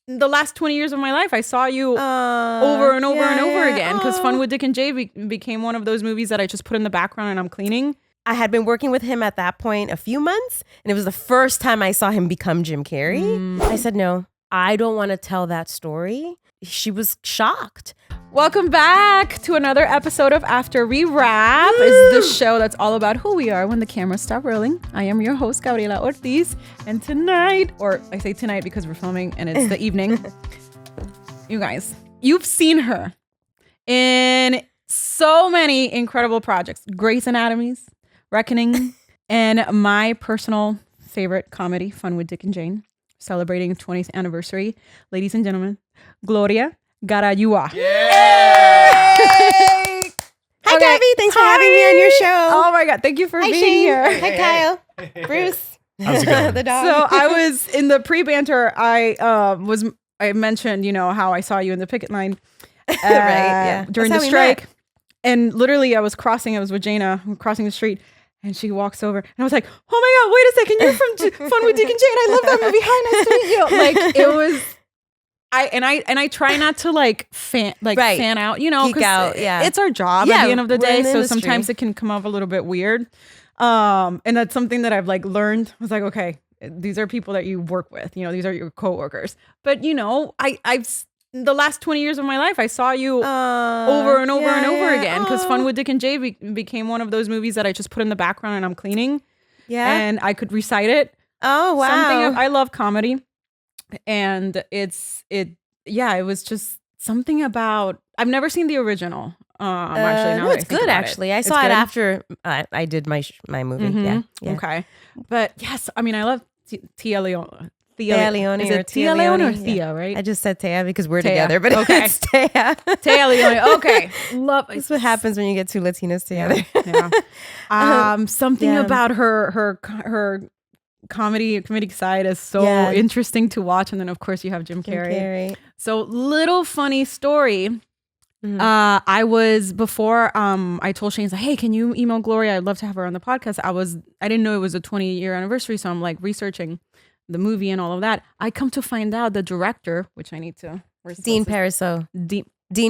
the last 20 years of my life, I saw you over and over and over again because Fun with Dick and Jay became one of those movies that I just put in the background and I'm cleaning. I had been working with him at that point a few months, and it was the first time I saw him become Jim Carrey. I said, no, I don't want to tell that story. She was shocked. Welcome back to another episode of After We Wrap. It's the show that's all about who we are when the cameras stop rolling. I am your host, Gabriella Ortiz. And tonight, or I say tonight because we're filming and it's the evening. You guys, you've seen her in so many incredible projects. Grey's Anatomies, Reckoning, and my personal favorite comedy, Fun with Dick and Jane, celebrating its 20th anniversary. Ladies and gentlemen, Gloria Garayua. Yeah! Hi, Gabby. Thanks for having me on your show. Oh my God. Thank you for being here. Hi, Kyle. Bruce. How's it going? The dog. So I was in the pre-banter. I mentioned, how I saw you in the picket line during the strike. And literally I was with Jana, crossing the street. And she walks over and I was like, oh my God, wait a second. You're from Fun with Dick and Jane. I love that movie. Hi, nice to meet you. Like it was, I try not to fan out, geek out. Yeah. It's our job at the end of the day. So sometimes it can come off a little bit weird. And that's something that I've learned. I was like, okay, these are people that you work with, these are your coworkers. But I've the last 20 years of my life, I saw you over and over and over again because Fun with Dick and Jay became one of those movies that I just put in the background and I'm cleaning. Yeah. And I could recite it. Oh, wow. I love comedy. And it was just something about, I've never seen the original. Actually, it's good. Actually, I saw it after I did my movie. Mm-hmm. Yeah. Okay. But yes, I love Tia Leone. Tia Leone. Is it Tia Leone or Thea, right? I just said Tia because we're together, but it's Tia. Tia Leone. Okay. That's what happens when you get two Latinas together. Yeah. Something about her comedic side is so interesting to watch. And then of course you have Jim Carrey. So little funny story. Mm-hmm. I told Shane, hey, can you email Gloria? I'd love to have her on the podcast. I didn't know it was a 20-year anniversary. So I'm researching the movie and all of that. I come to find out the director, which I need to. Dean Parisot. Dean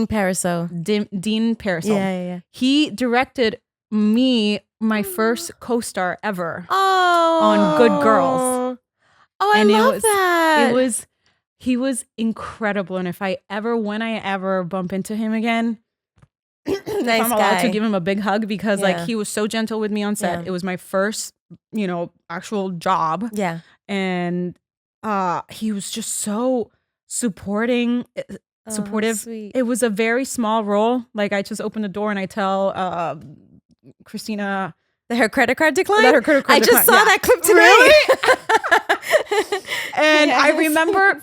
Parisot. Dean Parisot. Yeah. He directed my first co-star ever on Good Girls. Oh, I love that. He was incredible. And when I ever bump into him again, nice I'm allowed to give him a big hug because he was so gentle with me on set. Yeah. It was my first, actual job. Yeah. And he was just so supportive. Sweet. It was a very small role. I just opened the door and I tell Christina that her credit card declined. I just saw that clip today. Really? And I remember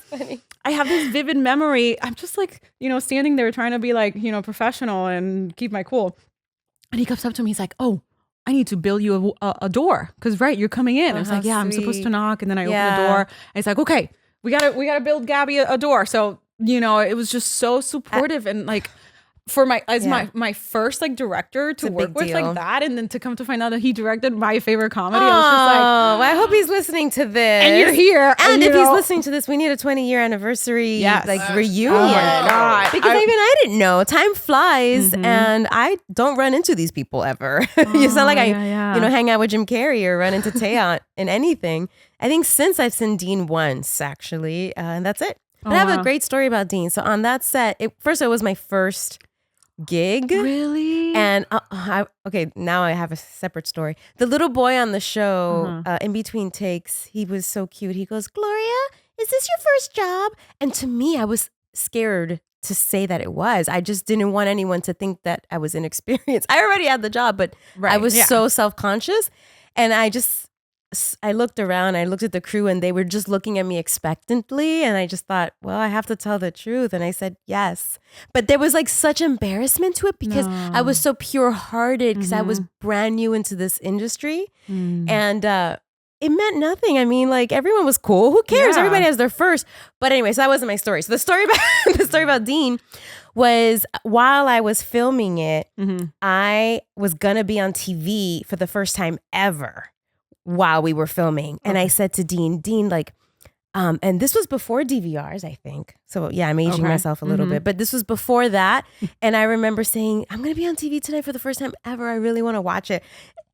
I have this vivid memory. I'm just standing there trying to be professional and keep my cool. And he comes up to me. He's like, oh, I need to build you a door because you're coming in. I was like, yeah, I'm supposed to knock. And then I open the door. And he's like, okay, we gotta build Gabby a door. So, it was just so supportive and for my first director to work with that, and then to come to find out that he directed my favorite comedy. I was just well, I hope he's listening to this. And you're here. And if he's listening to this, we need a 20-year anniversry reunion. Oh my God. Because I didn't know. Time flies, and I don't run into these people ever. It's not like I hang out with Jim Carrey or run into Taya in anything. I think since I've seen Dean once, actually, and that's it. But I have a great story about Dean. So on that set, it was my first gig. Really? And now I have a separate story. The little boy on the show, in between takes, he was so cute. He goes, Gloria, is this your first job? And to me, I was scared to say that it was. I just didn't want anyone to think that I was inexperienced. I already had the job, but I was so self-conscious. And I looked around, I looked at the crew, and they were just looking at me expectantly. And I just thought, well, I have to tell the truth. And I said, yes. But there was such embarrassment to it because I was so pure-hearted because I was brand new into this industry. And it meant nothing. Everyone was cool. Who cares? Yeah. Everybody has their first. But anyway, so that wasn't my story. So the story about Dean was while I was filming it, I was going to be on TV for the first time ever. While we were filming. And I said to Dean, And this was before DVRs, I think. So yeah, I'm aging myself a little bit, but this was before that. And I remember saying, I'm going to be on TV tonight for the first time ever. I really want to watch it.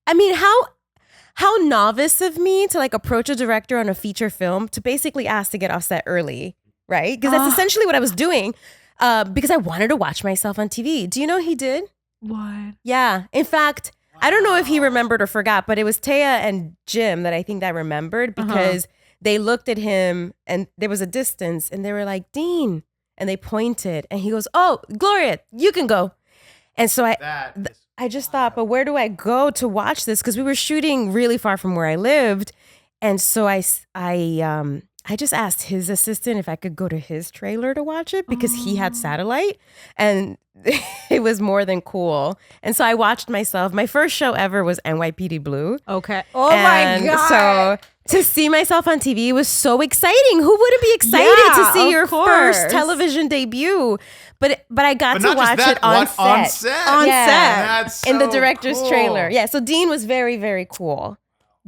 I mean, how novice of me to like approach a director on a feature film to basically ask to get off set early, right? Because that's essentially what I was doing because I wanted to watch myself on TV. Do you know he did? What? Yeah. In fact, I don't know if he remembered or forgot, but it was Taya and Jim that I think that remembered because they looked at him and there was a distance and they were like, Dean. And they pointed and he goes, oh, Gloria, you can go. And so I just thought, but where do I go to watch this? Because we were shooting really far from where I lived. And so I just asked his assistant if I could go to his trailer to watch it because he had satellite and it was more than cool. And so I watched myself. My first show ever was NYPD Blue. Okay. Oh my God. So to see myself on TV was so exciting. Who wouldn't be excited to see your first television debut? But I got to watch it on set. On set. On set. That's so in the director's cool. trailer. Yeah. So Dean was very, very cool.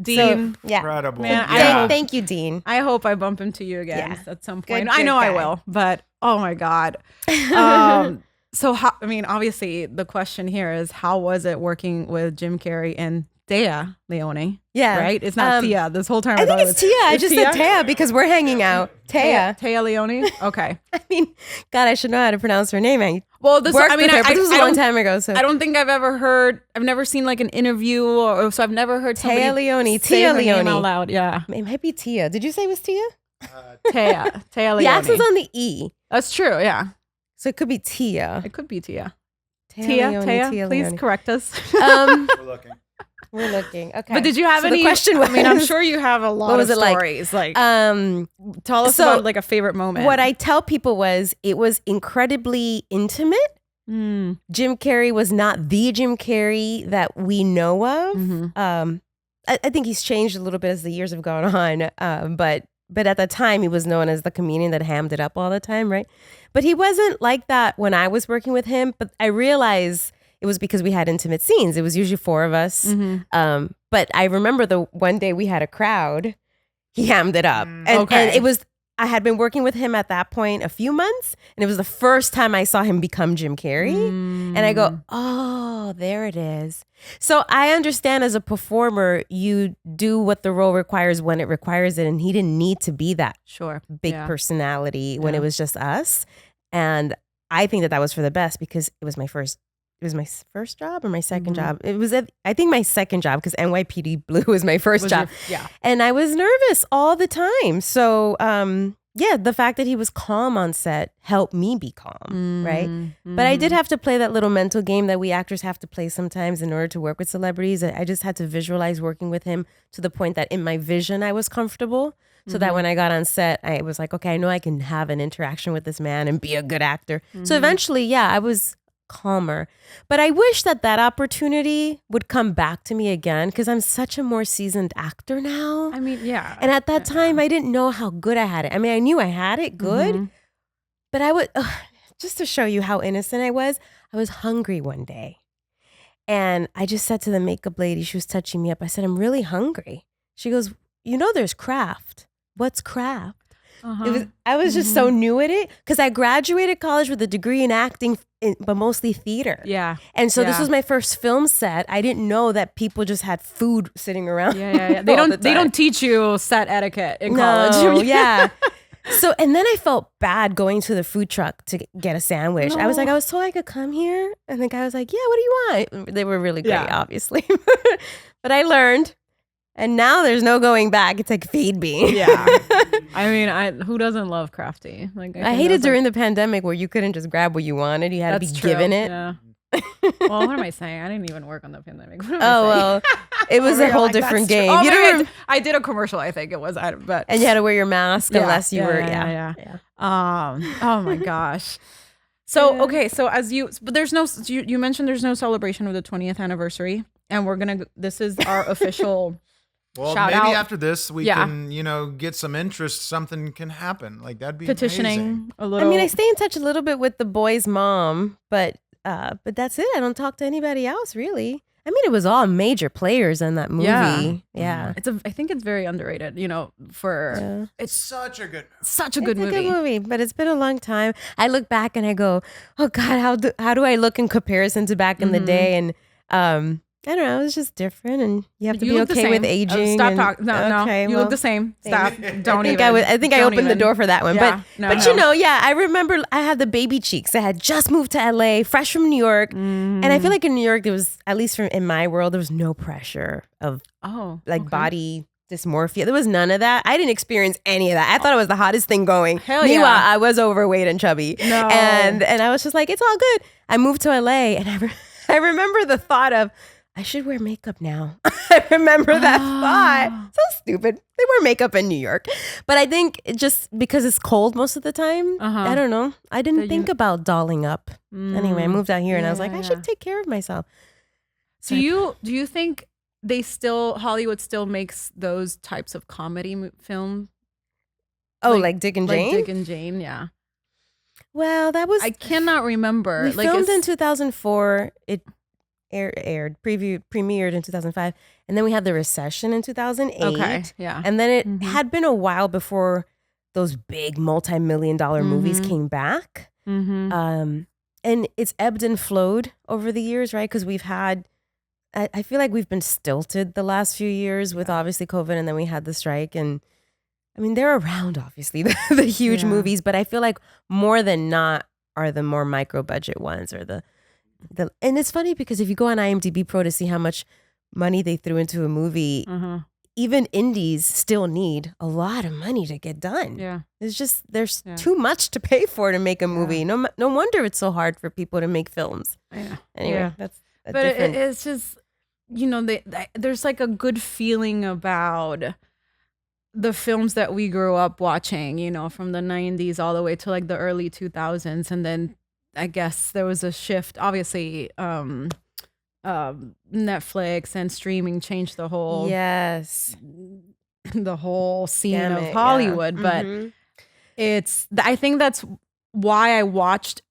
Dean. So, yeah. Incredible. Man, Thank you, Dean. I hope I bump into you again at some point. Good I know guy. I will, but oh my God. So how, I mean, obviously the question here is how was it working with Jim Carrey and Tia Leone? Yeah. Right? It's not Tia this whole time. I think it's Tia. I just said Taya because we're hanging out. Taya. Tia Leone? Okay. I mean, God, I should know how to pronounce her name. I Well, this, worked I mean, with her, but this was a long don't- time ago. So I don't think I've never seen like an interview or so I've never heard somebody Taya Leone. say Tia her name Leone. out loud. Yeah. It might be Tia. Did you say it was Tia? Tia Leone. The accent's on the E. That's true. Yeah. So it could be Tia. It could be Tia. Leone, Tia, please Leone. correct us. We're looking. We're looking. Okay. But did you have So any? The question was, I mean, I'm sure you have a lot What was of it like? stories. Like, tell us about like a favorite moment. What I tell people was it was incredibly intimate. Jim Carrey was not the Jim Carrey that we know of. I think he's changed a little bit as the years have gone on. But at the time, he was known as the comedian that hammed it up all the time, right? But he wasn't like that when I was working with him. But I realized it was because we had intimate scenes. It was usually four of us. But I remember the one day we had a crowd, he hammed it up. And it was, I had been working with him at that point a few months. And it was the first time I saw him become Jim Carrey. And I go, oh, there it is. So I understand as a performer, you do what the role requires when it requires it. And he didn't need to be that big personality when it was just us. And I think that was for the best because it was my first job or my second job. It was, I think, my second job because NYPD Blue was my first job. And I was nervous all the time. So, the fact that he was calm on set helped me be calm, right? But I did have to play that little mental game that we actors have to play sometimes in order to work with celebrities. I just had to visualize working with him to the point that in my vision, I was comfortable. So that when I got on set, I was like, okay, I know I can have an interaction with this man and be a good actor. So eventually, I was calmer. But I wish that opportunity would come back to me again because I'm such a more seasoned actor now. I mean, yeah. And at that time, I didn't know how good I had it. I mean, I knew I had it good, but I would, just to show you how innocent I was hungry one day. And I just said to the makeup lady, she was touching me up. I said, I'm really hungry. She goes, you know, there's craft. What's craft? I was just so new at it because I graduated college with a degree in acting, but mostly theater. Yeah. And so this was my first film set. I didn't know that people just had food sitting around. Yeah. They don't teach you set etiquette in college. No, yeah. So, and then I felt bad going to the food truck to get a sandwich. I was like, I was told I could come here. And the guy was like, yeah, what do you want? They were really great, obviously. But I learned. And now there's no going back. It's like, feed me. Yeah. I mean, who doesn't love crafty? Like, I hated during the pandemic where you couldn't just grab what you wanted. You had to be given it. Yeah. Well, what am I saying? I didn't even work on the pandemic. Well, it was a whole different game. Oh, You don't I did a commercial, I think it was. But and you had to wear your mask unless you were, oh my gosh. So, okay. So but there's no, you mentioned there's no celebration of the 20th anniversary and this is our official Well, shout maybe out. after this we can, get some interest. Something can happen. Like that'd be petitioning amazing. a little. I mean, I stay in touch a little bit with the boy's mom, but that's it. I don't talk to anybody else really. I mean, it was all major players in that movie. Yeah. I think it's very underrated, for It's such a good movie. such a good It's movie. a good movie, but it's been a long time. I look back and I go, oh God, how do I look in comparison to back in the day? And I don't know, it's just different, and you have to You be look the okay with same. aging. Stop and- talking. No, okay, you well, look the same. Stop. Don't I think even. I think I Don't opened the even. door for that one. Yeah. But you know, I remember I had the baby cheeks. I had just moved to LA, fresh from New York. And I feel like in New York, there was, at least in my world, there was no pressure of body dysmorphia. There was none of that. I didn't experience any of that. I thought it was the hottest thing going. Hell Meanwhile, yeah. I was overweight and chubby. No. And I was just like, it's all good. I moved to LA, and I remember the thought of, I should wear makeup now. I remember that thought. So stupid. They wear makeup in New York. But I think just because it's cold most of the time, I don't know. I didn't think about dolling up. Anyway, I moved out here and I was like, I should take care of myself. Do you think Hollywood still makes those types of comedy film? Oh, like Dick and Jane? Like Dick and Jane, yeah. Well, that was... I cannot remember. We filmed in 2004. It premiered in 2005, and then we had the recession in 2008. Okay, yeah. And then it had been a while before those big multi-million-dollar movies came back. And it's ebbed and flowed over the years, right? Because we've had, I feel like we've been stilted the last few years with obviously COVID, and then we had the strike. And I mean, they're around, obviously, the huge movies, but I feel like more than not are the more micro-budget ones, or and it's funny because if you go on IMDb Pro to see how much money they threw into a movie, even indies still need a lot of money to get done. Yeah. It's just, there's too much to pay for to make a movie. No wonder it's so hard for people to make films. Yeah. Anyway, that's a but different... it's just, there's like a good feeling about the films that we grew up watching, from the 90s all the way to like the early 2000s. And then I guess there was a shift. Obviously, Netflix and streaming changed the whole scene Gamut, of Hollywood. But I think that's why I watched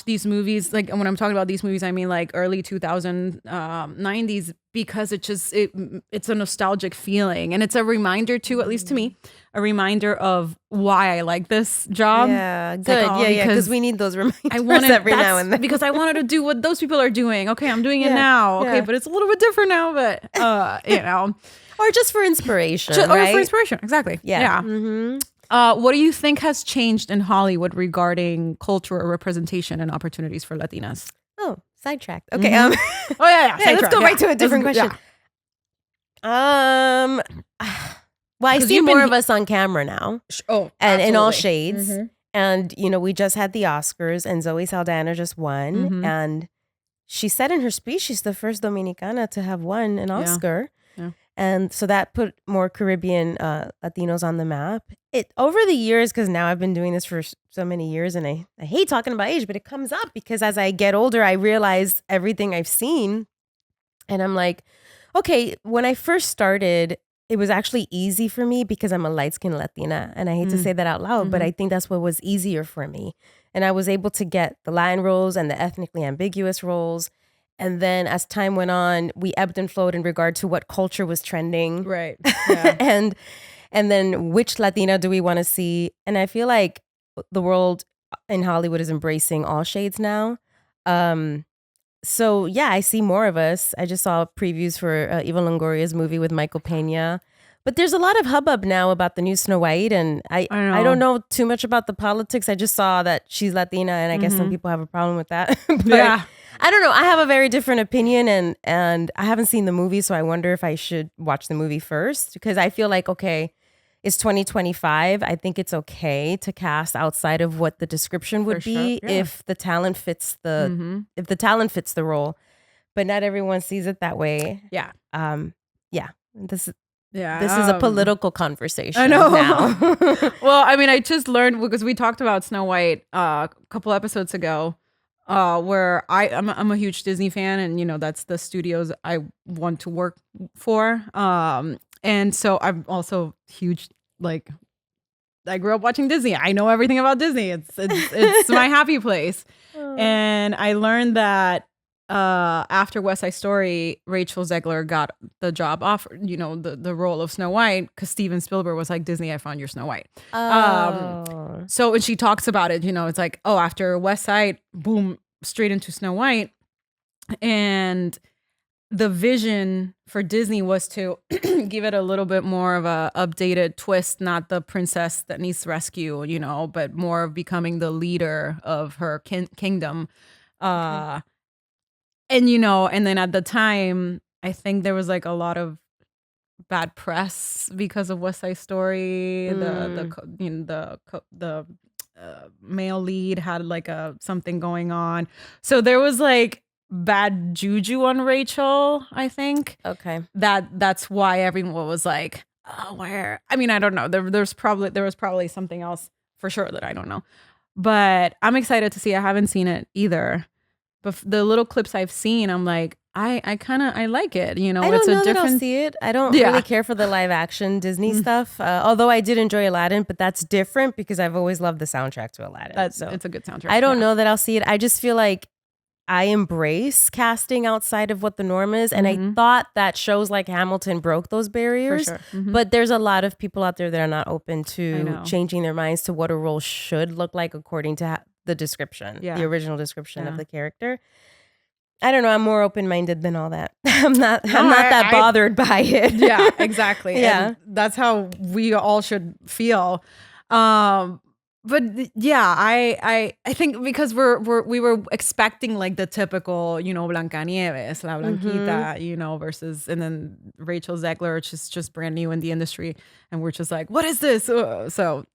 these movies. Like when I'm talking about these movies, I mean like early 90s, because it's a nostalgic feeling, and it's a reminder to, at least to me, a reminder of why I like this job. Yeah, good. Because we need those reminders every now and then. Because I wanted to do what those people are doing. Okay, I'm doing it now. Okay, but it's a little bit different now, but or just for inspiration, Or right? for inspiration, exactly. Yeah. What do you think has changed in Hollywood regarding cultural representation and opportunities for Latinas? Oh, sidetracked. Okay. Oh yeah. Let's go right to a different question. Well, I see more of us on camera now. And in all shades. And, we just had the Oscars, and Zoe Saldana just won. And she said in her speech, she's the first Dominicana to have won an Oscar. Yeah. And so that put more Caribbean Latinos on the map. Over the years, because now I've been doing this for so many years, and I hate talking about age, but it comes up because as I get older, I realize everything I've seen. And I'm like, okay, when I first started, it was actually easy for me because I'm a light-skinned Latina. And I hate to say that out loud, but I think that's what was easier for me. And I was able to get the Latin roles and the ethnically ambiguous roles. And then as time went on, we ebbed and flowed in regard to what culture was trending. Right. Yeah. And then which Latina do we want to see? And I feel like the world in Hollywood is embracing all shades now. So yeah, I see more of us. I just saw previews for Eva Longoria's movie with Michael Pena. But there's a lot of hubbub now about the new Snow White, and I don't know too much about the politics. I just saw that she's Latina, and I guess some people have a problem with that. But I don't know. I have a very different opinion, and I haven't seen the movie, so I wonder if I should watch the movie first, because I feel like, okay, it's 2025. I think it's okay to cast outside of what the description would be if the talent fits if the talent fits the role. But not everyone sees it that way. Yeah. This is a political conversation. I know. Now. Well, I mean, I just learned because we talked about Snow White a couple episodes ago, where I'm a huge Disney fan, and that's the studios I want to work for. And so I'm also huge, I grew up watching Disney. I know everything about Disney. It's my happy place. And I learned that after West Side Story, Rachel Zegler got the job offer, the role of Snow White, because Steven Spielberg was like, Disney, I found your Snow White. So when she talks about it, it's like, oh, after West Side, boom, straight into Snow White. And the vision for Disney was to give it a little bit more of a updated twist, not the princess that needs rescue, but more of becoming the leader of her kingdom. And then at the time, I think there was like a lot of bad press because of West Side Story. The male lead had like something going on, so there was like bad juju on Rachel, I think. Okay. That's why everyone was like, oh, where? I mean, I don't know. There was probably something else for sure that I don't know. But I'm excited to see. I haven't seen it either. But the little clips I've seen, I'm like, I like it. I don't know that I'll see it. I don't really care for the live action Disney stuff. Although I did enjoy Aladdin, but that's different because I've always loved the soundtrack to Aladdin. It's a good soundtrack. I don't know that I'll see it. I just feel like I embrace casting outside of what the norm is. And I thought that shows like Hamilton broke those barriers. For sure. But there's a lot of people out there that are not open to changing their minds to what a role should look like according to the description, the original description of the character. I don't know. I'm more open-minded than all that. I'm not that bothered by it. Yeah, exactly. Yeah. And that's how we all should feel. But yeah, I think because we were expecting like the typical, Blancanieves, La Blanquita, versus, and then Rachel Zegler, which is just brand new in the industry, and we're just like, what is this?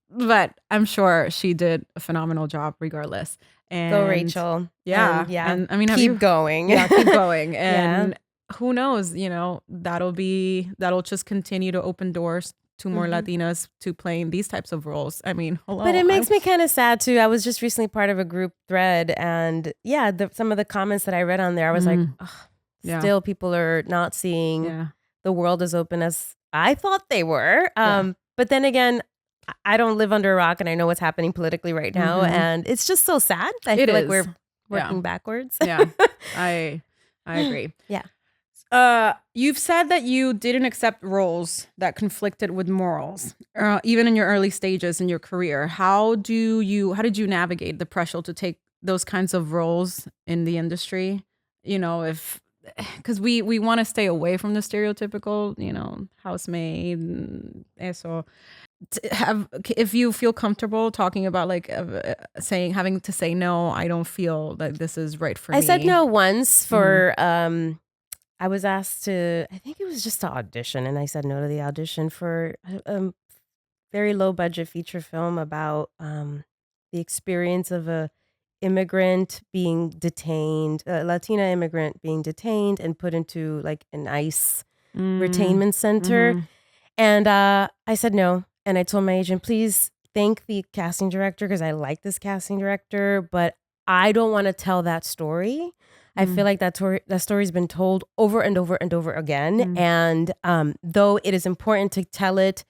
But I'm sure she did a phenomenal job regardless. And go Rachel. Yeah. And I mean, keep going. Yeah, keep going. And who knows, that'll just continue to open doors to more Latinas to playing these types of roles. I mean, hello. But it makes me kind of sad too. I was just recently part of a group thread, and some of the comments that I read on there, I was like, still people are not seeing the world as open as I thought they were. But then again, I don't live under a rock, and I know what's happening politically right now, and it's just so sad. I feel like we're working backwards. Yeah, I agree. Yeah. You've said that you didn't accept roles that conflicted with morals, even in your early stages in your career. How did you navigate the pressure to take those kinds of roles in the industry? Because we want to stay away from the stereotypical, housemaid, and eso. If you feel comfortable talking about like having to say no, I don't feel that this is right for me. I said no once for I was asked to, I think it was just to audition, and I said no to the audition for a very low budget feature film about the experience of a immigrant being detained, a Latina immigrant being detained and put into like an ICE retainment center. And I said no. And I told my agent, please thank the casting director because I like this casting director, but I don't want to tell that story. I feel like that story's been told over and over and over again. And though it is important to tell it,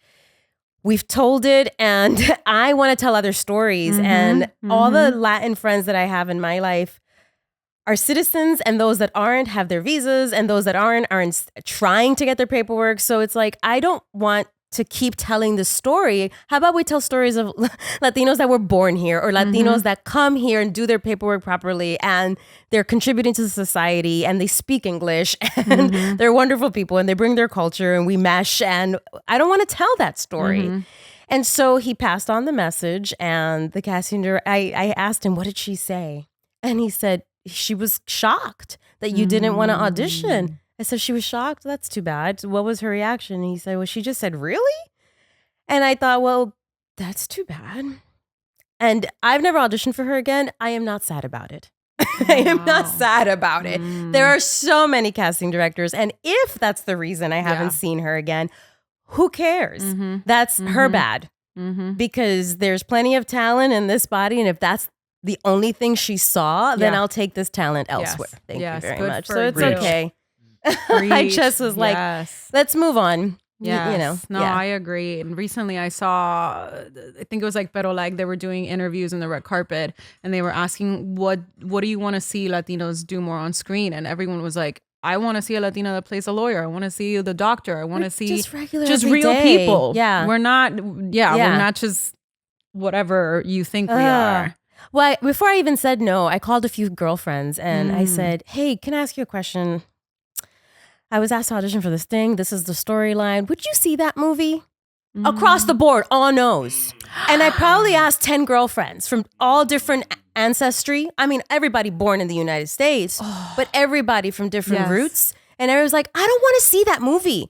we've told it, and I want to tell other stories. And all the Latin friends that I have in my life are citizens, and those that aren't have their visas, and those that aren't trying to get their paperwork. So it's like, I don't want to keep telling the story. How about we tell stories of Latinos that were born here, or Latinos that come here and do their paperwork properly, and they're contributing to the society, and they speak English, and they're wonderful people, and they bring their culture, and we mesh, and I don't want to tell that story. And so he passed on the message, and the casting director, I asked him, what did she say? And he said, she was shocked that you didn't want to audition. I said, she was shocked? That's too bad. What was her reaction? And he said, well, she just said, really? And I thought, well, that's too bad. And I've never auditioned for her again. I am not sad about it. I am not sad about it. There are so many casting directors. And if that's the reason I haven't seen her again, who cares? That's her bad. Because there's plenty of talent in this body. And if that's the only thing she saw, then I'll take this talent elsewhere. Thank you very much. So it's okay. I just was like, let's move on. Yes. No, yeah. I agree. And recently I saw, I think it was like Pero Like, they were doing interviews in the red carpet and they were asking, what do you want to see Latinos do more on screen? And everyone was like, I want to see a Latina that plays a lawyer. I want to see the doctor. I want to see just regular, just everyday. real people. Yeah. We're not, we're not just whatever you think we are. Well, before I even said no, I called a few girlfriends and I said, hey, can I ask you a question? I was asked to audition for this thing. This is the storyline. Would you see that movie? Across the board, all no's. And I probably asked 10 girlfriends from all different ancestry. I mean, everybody born in the United States, but everybody from different roots. And I was like, I don't want to see that movie.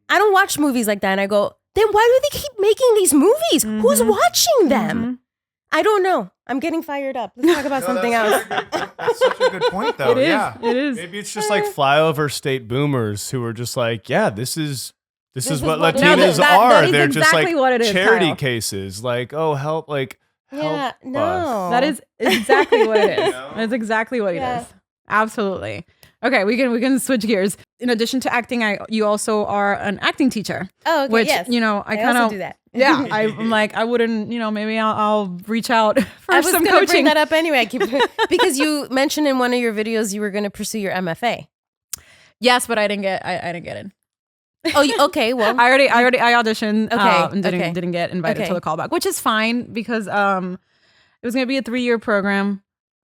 I don't watch movies like that. And I go, then why do they keep making these movies? Who's watching them? I don't know. I'm getting fired up. Let's talk about something else. That's such a good point, though. It is. Maybe it's just like flyover state boomers who are just like, yeah, this is what what it Latinas is. are. That is They're just exactly like what it is, charity Kyle. cases. Like, oh, help Yeah, no. us. That is exactly what it is. That's exactly what it is. Absolutely. Okay, we can switch gears. In addition to acting, you also are an acting teacher. Oh, okay, which, yes. I kind also of do that. Yeah, I'm like, I wouldn't, maybe I'll reach out for I was some going to bring coaching. that up anyway. Because you mentioned in one of your videos you were going to pursue your MFA. Yes, but I didn't get in. Oh, okay. Well, I auditioned. Okay, And okay. didn't get invited Okay. to the callback, which is fine because it was gonna be a 3-year program,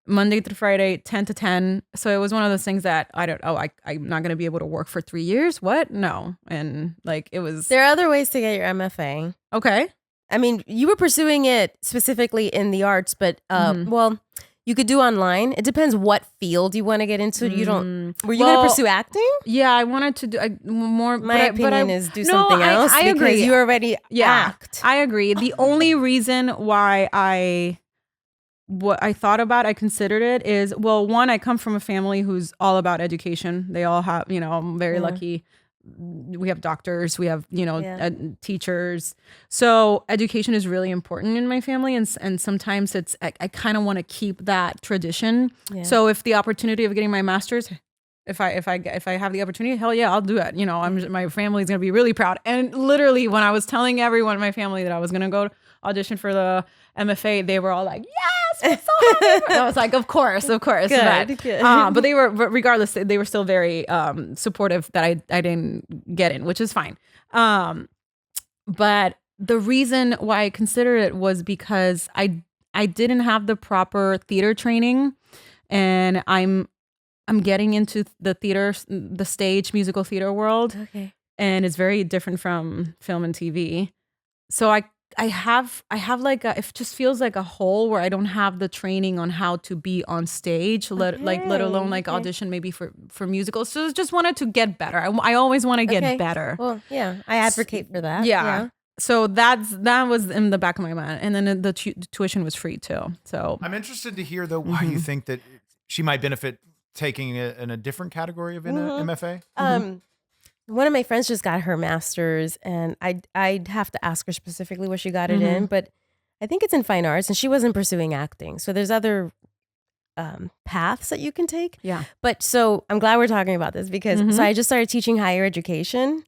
Monday through Friday, 10 to 10. So it was one of those things that I'm not gonna be able to work for 3 years. What? No. And like it was there are other ways to get your MFA. okay. I mean, you were pursuing it specifically in the arts, but well, you could do online. It depends what field you want to get into. You don't. Were you going to pursue acting? Yeah, I wanted to do more. My opinion is do something else I because agree. you already act. I agree. The only reason why I thought about, I considered it is, well, one, I come from a family who's all about education. They all have, I'm very lucky. We have doctors, we have, teachers. So education is really important in my family. And sometimes I kind of want to keep that tradition. Yeah. So if the opportunity of getting my master's, if I have the opportunity, hell yeah, I'll do it. My family's going to be really proud. And literally when I was telling everyone in my family that I was going to go audition for the MFA, they were all like, yes, we're so happy. And I was like, of course. Good. But they were, regardless, they were still very supportive that I didn't get in, which is fine. But the reason why I considered it was because I didn't have the proper theater training, and I'm getting into the stage musical theater world. Okay. And it's very different from film and TV. So I have like it just feels like a hole where I don't have the training on how to be on stage, let alone audition maybe for musicals. So I just wanted to get better. I always want to get better. Well, yeah, I advocate for that. Yeah. So that was in the back of my mind, and then the tuition was free too. So I'm interested to hear though why you think that she might benefit taking it in a different category of an MFA. One of my friends just got her master's, and I'd have to ask her specifically what she got it in, but I think it's in fine arts, and she wasn't pursuing acting. So there's other paths that you can take. Yeah. But so I'm glad we're talking about this because so I just started teaching higher education.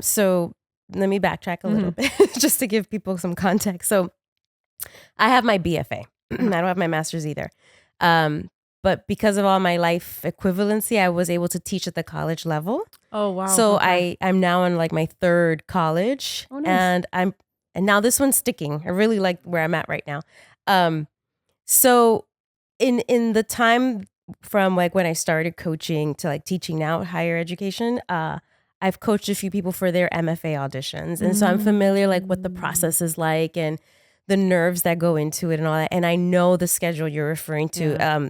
So let me backtrack a little bit just to give people some context. So I have my BFA. I don't have my master's either. But because of all my life equivalency, I was able to teach at the college level. Oh wow! So I'm now in like my third college, and now this one's sticking. I really like where I'm at right now. So in the time from like when I started coaching to like teaching now higher education, I've coached a few people for their MFA auditions, and so I'm familiar like what the process is like and the nerves that go into it and all that. And I know the schedule you're referring to. Yeah.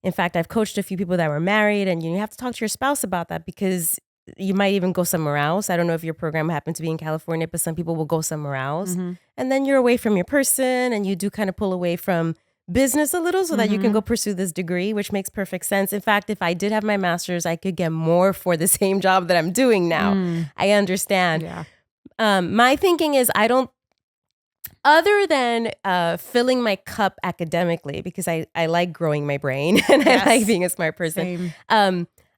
In fact, I've coached a few people that were married, and you have to talk to your spouse about that because you might even go somewhere else. I don't know if your program happened to be in California, but some people will go somewhere else. And then you're away from your person, and you do kind of pull away from business a little so that you can go pursue this degree, which makes perfect sense. In fact, if I did have my master's, I could get more for the same job that I'm doing now. I understand. Yeah. My thinking is other than filling my cup academically, because I like growing my brain and I like being a smart person.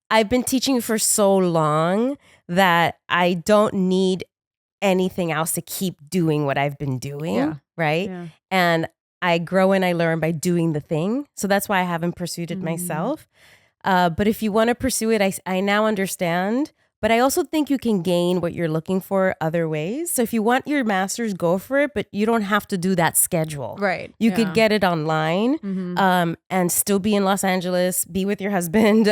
I've been teaching for so long that I don't need anything else to keep doing what I've been doing. Yeah. Right. Yeah. And I grow and I learn by doing the thing. So that's why I haven't pursued it myself. But if you want to pursue it, I now understand. But I also think you can gain what you're looking for other ways. So if you want your master's, go for it, but you don't have to do that schedule. Right. You could get it online and still be in Los Angeles, be with your husband,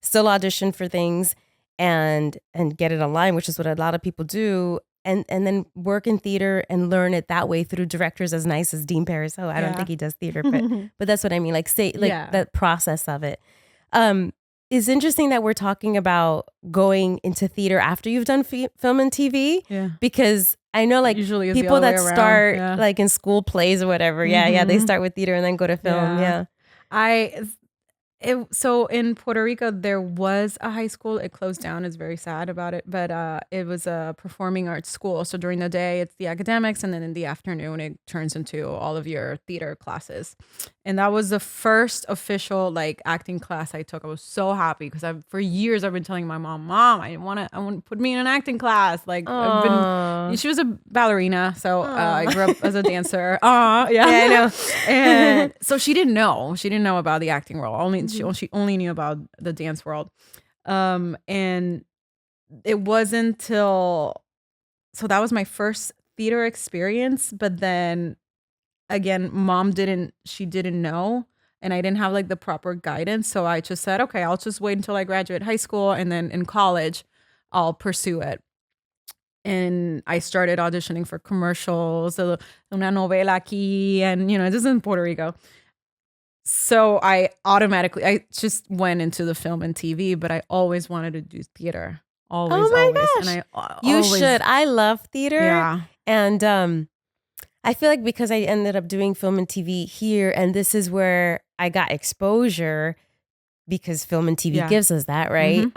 still audition for things and get it online, which is what a lot of people do. And then work in theater and learn it that way through directors as nice as Dean Parisot. I don't think he does theater, but that's what I mean. Like the process of it. It's interesting that we're talking about going into theater after you've done film and TV. Yeah. Because I know like usually people that start like in school plays or whatever. Yeah. They start with theater and then go to film. Yeah. So in Puerto Rico, there was a high school. It closed down. It's very sad about it. But it was a performing arts school. So during the day, it's the academics. And then in the afternoon, it turns into all of your theater classes. And that was the first official like acting class I took. I was so happy because for years I've been telling my mom, I want to put me in an acting class. Like she was a ballerina. So I grew up as a dancer. Yeah, I know. And so she didn't know. She didn't know about the acting world. She only knew about the dance world. And it wasn't until, so that was my first theater experience. But then again, mom didn't know. And I didn't have like the proper guidance. So I just said, okay, I'll just wait until I graduate high school. And then in college, I'll pursue it. And I started auditioning for commercials, una novela aquí, and this is in Puerto Rico. So I just went into the film and TV, but I always wanted to do theater. Always. And you should. I love theater. Yeah. And I feel like because I ended up doing film and TV here, and this is where I got exposure because film and TV gives us that, right?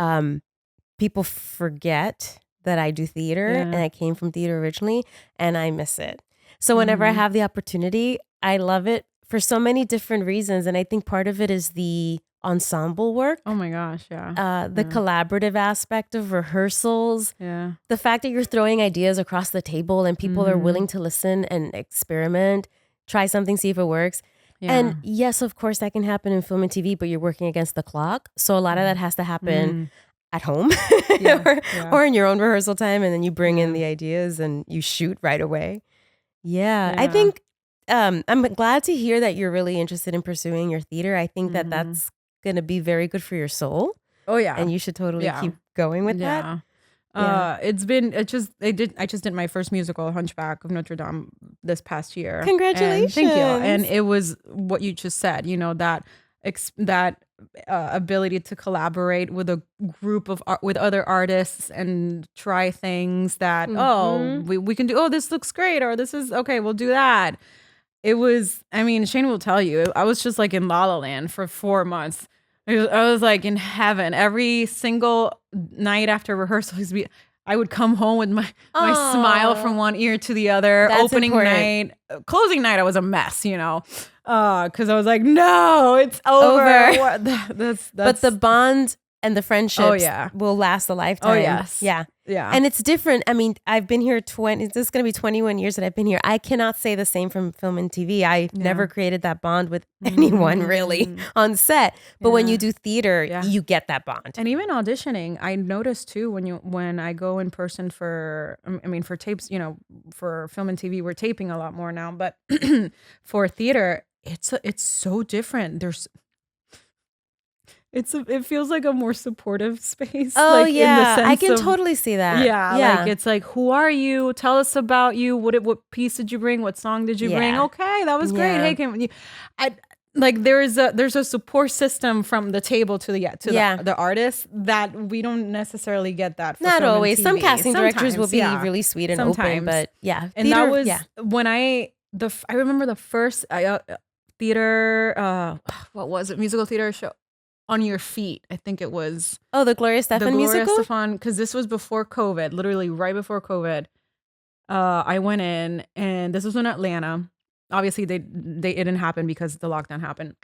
People forget that I do theater and I came from theater originally and I miss it. So whenever I have the opportunity, I love it for so many different reasons. And I think part of it is the ensemble work. Oh my gosh, yeah. The collaborative aspect of rehearsals. Yeah. The fact that you're throwing ideas across the table and people are willing to listen and experiment, try something, see if it works. Yeah. And yes, of course, that can happen in film and TV, but you're working against the clock. So a lot of that has to happen at home or in your own rehearsal time. And then you bring in the ideas and you shoot right away. Yeah. I think I'm glad to hear that you're really interested in pursuing your theater. I think that that's going to be very good for your soul. Oh yeah. And you should totally keep going with that. I just did my first musical, Hunchback of Notre Dame, this past year. Congratulations. And thank you. And it was what you just said, that ability to collaborate with a group of with other artists and try things that we can do. This looks great, or this is okay, we'll do that. It was, Shane will tell you, I was just like in La La Land for 4 months. I was like in heaven. Every single night after rehearsal, I would come home with my smile from one ear to the other. That's opening important. night, closing night, I was a mess, because I was like, no, it's over. But the bond and the friendships will last a lifetime. Oh, yes. Yeah. Yeah. And it's different. I've been here this is going to be 21 years that I've been here. I cannot say the same from film and TV. I never created that bond with anyone really on set. But when you do theater, you get that bond. And even auditioning, I noticed too, when I go in person for tapes, for film and TV, we're taping a lot more now, but for theater, it's so different. It feels like a more supportive space. Oh, like, yeah. in the sense I can of, totally see that. Yeah. Like, it's like, who are you? Tell us about you. What piece did you bring? What song did you bring? Okay, that was great. Hey, there's a support system from the table to the artist that we don't necessarily get that for Not film always. and TV. Some casting directors will be yeah. really sweet and Sometimes. open, but yeah. And theater, that was when I remember the first theater, what was it? Musical theater show. On Your Feet, I think it was. Oh, the Gloria Estefan musical? Because this was before COVID, literally right before COVID. I went in, and this was in Atlanta. Obviously, it didn't happen because the lockdown happened.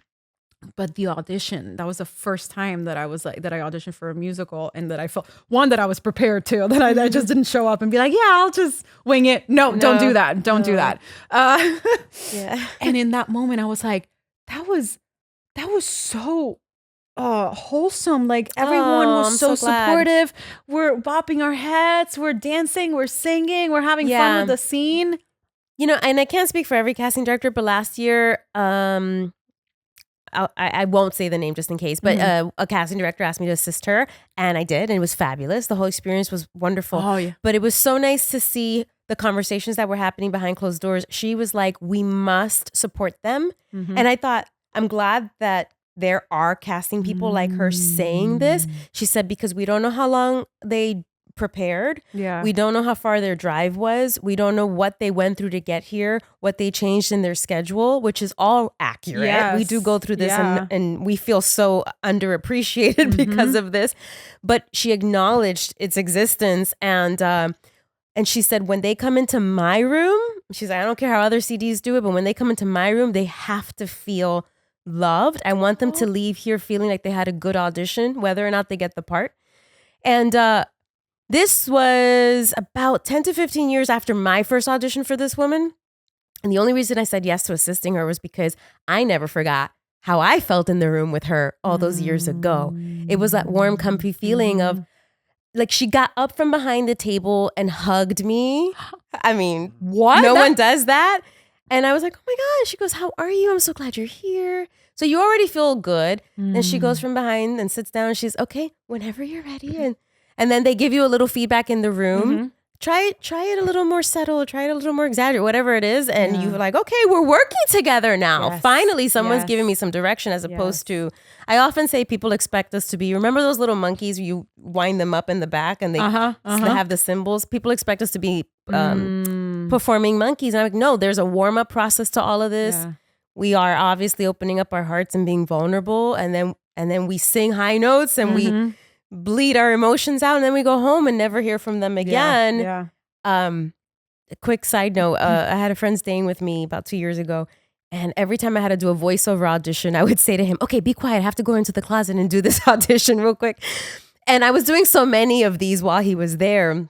But the audition, that was the first time that I was like, that I auditioned for a musical, and that I felt, one, that I was prepared to, that I just didn't show up and be like, yeah, I'll just wing it. No, don't do that. Don't do that. Yeah. And in that moment, I was like, that was so wholesome. Like everyone was so so glad. supportive. We're bopping our heads, we're dancing, we're singing, we're having fun with the scene. You know, and I can't speak for every casting director, but last year, I won't say the name just in case, but a casting director asked me to assist her, and I did, and it was fabulous. The whole experience was wonderful. Oh, yeah. But it was so nice to see the conversations that were happening behind closed doors. She was like, we must support them. And I thought, I'm glad that there are casting people like her saying this. She said, because we don't know how long they prepared. Yeah. We don't know how far their drive was. We don't know what they went through to get here, what they changed in their schedule, which is all accurate. Yes. We do go through this Yeah. and we feel so underappreciated because of this. But she acknowledged its existence, and she said, when they come into my room, she's like, I don't care how other CDs do it, but when they come into my room, they have to feel loved. I want them to leave here feeling like they had a good audition, whether or not they get the part. And this was about 10 to 15 years after my first audition for this woman. And the only reason I said yes to assisting her was because I never forgot how I felt in the room with her all those years ago. It was that warm, comfy feeling of, like, she got up from behind the table and hugged me. I mean, What? no one does that. And I was like, oh my God. She goes, how are you? I'm so glad you're here. So you already feel good. And she goes from behind and sits down. And she's, okay, whenever you're ready. And then they give you a little feedback in the room. Try it a little more subtle, try it a little more exaggerated, whatever it is. And you're like, okay, we're working together now. Yes. Finally, someone's Yes. giving me some direction, as opposed to, I often say people expect us to be, remember those little monkeys, you wind them up in the back and they have the symbols? People expect us to be performing monkeys. And I'm like, no, there's a warm-up process to all of this. Yeah. We are obviously opening up our hearts and being vulnerable. And then we sing high notes and we bleed our emotions out, and then we go home and never hear from them again. Yeah. A quick side note, I had a friend staying with me about 2 years ago, and every time I had to do a voiceover audition, I would say to him, okay, be quiet, I have to go into the closet and do this audition real quick. And I was doing so many of these while he was there.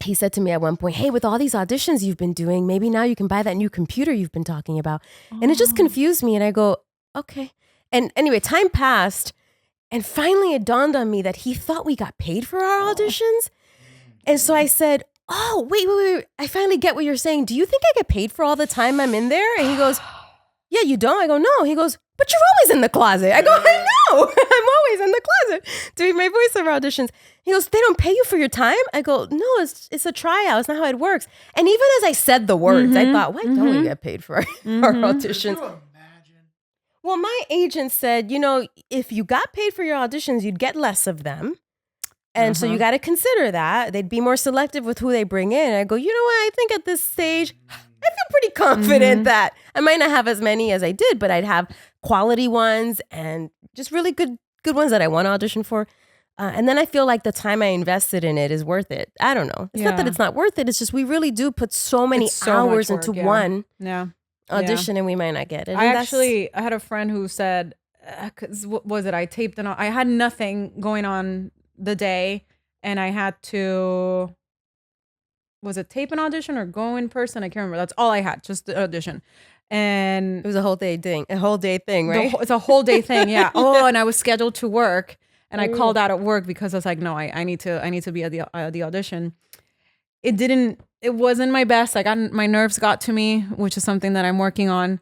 He said to me at one point, hey, with all these auditions you've been doing, maybe now you can buy that new computer you've been talking about. And it just confused me, and I go, okay. And anyway, time passed. And finally it dawned on me that he thought we got paid for our auditions. And so I said, oh, wait. I finally get what you're saying. Do you think I get paid for all the time I'm in there? And he goes, yeah, you don't? I go, no. He goes, but you're always in the closet. I go, I know. I'm always in the closet doing my voiceover auditions. He goes, they don't pay you for your time? I go, no, it's a tryout. It's not how it works. And even as I said the words, I thought, why don't we get paid for our auditions? Well, my agent said, you know, if you got paid for your auditions, you'd get less of them. And so you got to consider that. They'd be more selective with who they bring in. And I go, you know what? I think at this stage, I feel pretty confident that I might not have as many as I did, but I'd have quality ones and just really good ones that I want to audition for. And then I feel like the time I invested in it is worth it. I don't know. It's not that it's not worth it. It's just we really do put so many hours into one audition, and we might not get it. I had a friend who said, what was it? I taped I had nothing going on the day, and I had to, was it tape an audition or go in person? I can't remember. That's all I had, just the audition. And it was a whole day thing, right? It's a whole day thing. Yeah. Oh, and I was scheduled to work, and I called out at work because I was like, no, I need to be at the audition. It wasn't my best. My nerves got to me, which is something that I'm working on.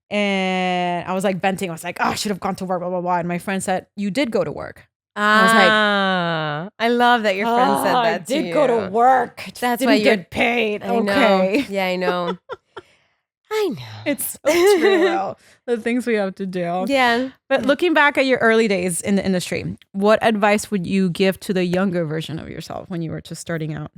And I was like venting. I was like, oh, I should have gone to work, blah, blah, blah. And my friend said, you did go to work. I was like, I love that your friend said that to you. I did go to work. That's didn't why you get paid. I know. Okay. Yeah, I know. I know. It's so true. The things we have to do. Yeah. But looking back at your early days in the industry, what advice would you give to the younger version of yourself when you were just starting out?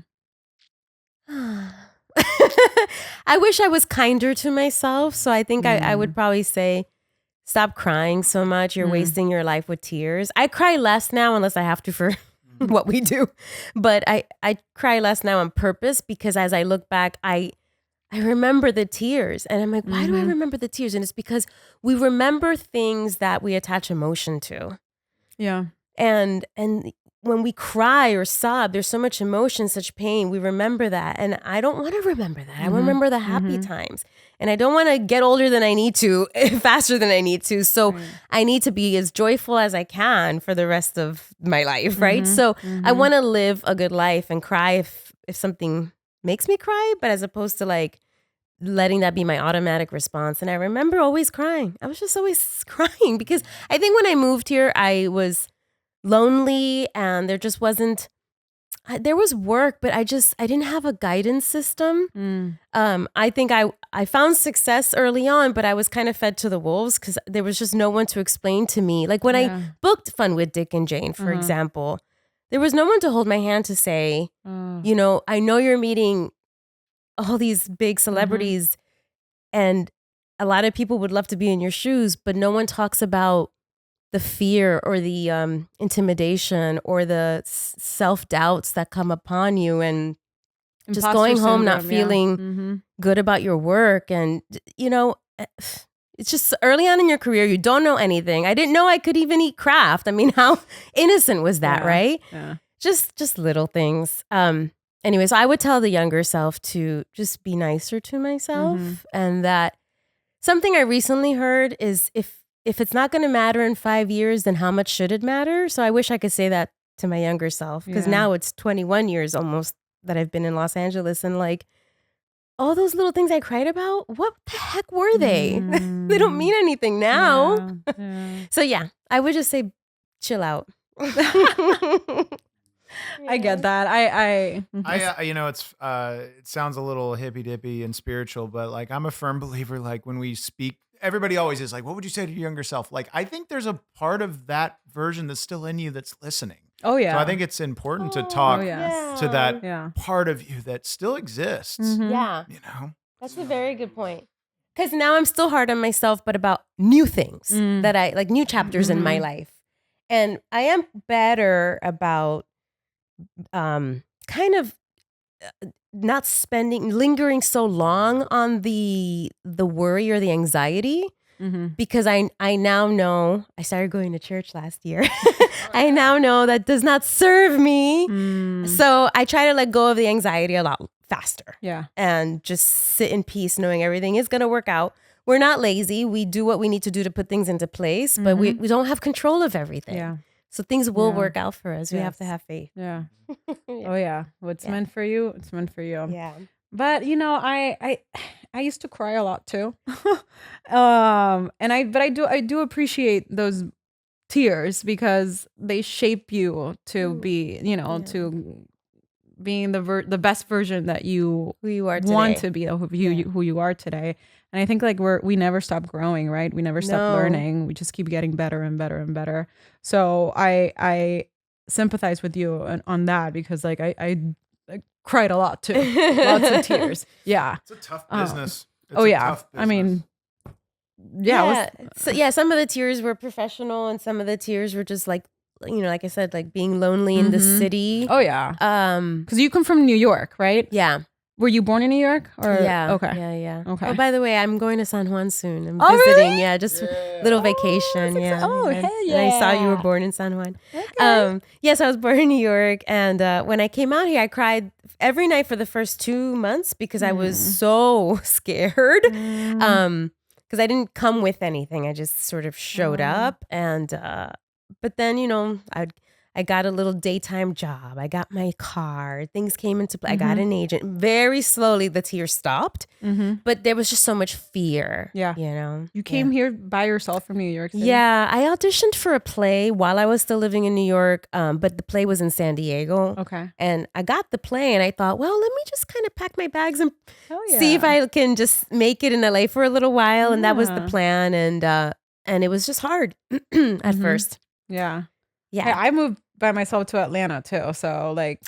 I wish I was kinder to myself. So I think I would probably say, stop crying so much. You're wasting your life with tears. I cry less now unless I have to for what we do. But I cry less now on purpose because as I look back, I I remember the tears. And I'm like, why do I remember the tears? And it's because we remember things that we attach emotion to. Yeah. And when we cry or sob, there's so much emotion, such pain. We remember that. And I don't want to remember that. I remember the happy times. And I don't want to get older than I need to, faster than I need to. So I need to be as joyful as I can for the rest of my life, right? So I want to live a good life and cry if something makes me cry, but as opposed to like letting that be my automatic response. And I remember always crying. I was just always crying because I think when I moved here, I was lonely and there just wasn't, there was work, but I didn't have a guidance system. I think I found success early on, but I was kind of fed to the wolves because there was just no one to explain to me. Like when I booked Fun with Dick and Jane, for example, there was no one to hold my hand to say, you know, I know you're meeting all these big celebrities and a lot of people would love to be in your shoes, but no one talks about the fear or the intimidation or the self-doubts that come upon you and just Imposter going home not syndrome, feeling good about your work. And, you know, it's just early on in your career, you don't know anything. I didn't know I could even eat Kraft. I mean, how innocent was that, right? Yeah. Just little things. Anyway, so I would tell the younger self to just be nicer to myself. And that something I recently heard is if it's not going to matter in 5 years, then how much should it matter? So I wish I could say that to my younger self because now it's 21 years almost that I've been in Los Angeles and like all those little things I cried about, what the heck were they? They don't mean anything now. So yeah, I would just say chill out. I get that. I you know, it's it sounds a little hippy dippy and spiritual, but like I'm a firm believer. Like when we speak, everybody always is like, "What would you say to your younger self?" Like I think there's a part of that version that's still in you that's listening. Oh yeah. So I think it's important to talk to that Yeah. part of you that still exists. Yeah, You know, that's a very good point. Because now I'm still hard on myself, but about new things that I like, new chapters in my life, and I am better about kind of not lingering so long on the worry or the anxiety because I now know, I started going to church last year. I now know that does not serve me. So I try to let go of the anxiety a lot faster. Yeah. And just sit in peace knowing everything is going to work out. We're not lazy. We do what we need to do to put things into place, but we don't have control of everything. Yeah. So things will work out for us. We have to have faith. Yeah. Oh yeah. What's meant for you, it's meant for you. Yeah. But you know, I used to cry a lot too. And I do appreciate those tears because they shape you to be, you know, to being the best version that you Who you are today. want to be, who you are today. And I think like we never stop growing, right? We never stop learning. We just keep getting better and better and better. So I sympathize with you on that because like I cried a lot too. Lots of tears. Yeah. it's a tough business. It's Oh a yeah. tough I mean, So some of the tears were professional and some of the tears were just like, you know, like I said, like being lonely in the city. oh yeah. Because you come from New York, right? Yeah. Were you born in New York? Or Yeah. Okay. Yeah. Okay. Oh, by the way, I'm going to San Juan soon. I'm Oh, visiting. really? Yeah, just a little vacation. Yeah. Oh, and, hell and I saw you were yeah. born in San Juan. Okay. Yes, I was born in New York. And when I came out here, I cried every night for the first 2 months because I was so scared. Because I didn't come with anything. I just sort of showed up. And but then, you know, I got a little daytime job. I got my car. Things came into play. I got an agent. Very slowly, the tears stopped. But there was just so much fear. Yeah. You know? You came here by yourself from New York City? Yeah. I auditioned for a play while I was still living in New York. But the play was in San Diego. Okay. And I got the play and I thought, well, let me just kind of pack my bags and Oh, yeah. see if I can just make it in LA for a little while. And that was the plan. And it was just hard at first. Yeah. Yeah. I moved by myself to Atlanta too. So like,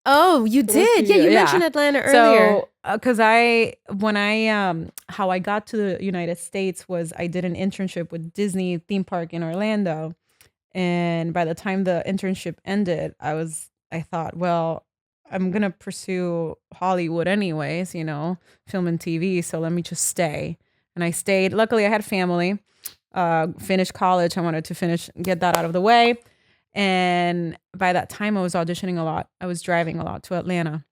Oh, you did? to Yeah, you. you Yeah. mentioned Atlanta earlier. so because how I got to the United States was I did an internship with Disney theme park in Orlando, and by the time the internship ended, I thought, well, I'm gonna pursue Hollywood anyways, you know, film and TV. So let me just stay. And I stayed. Luckily, I had family. Finished college. I wanted to get that out of the way. And by that time, I was auditioning a lot. I was driving a lot to Atlanta.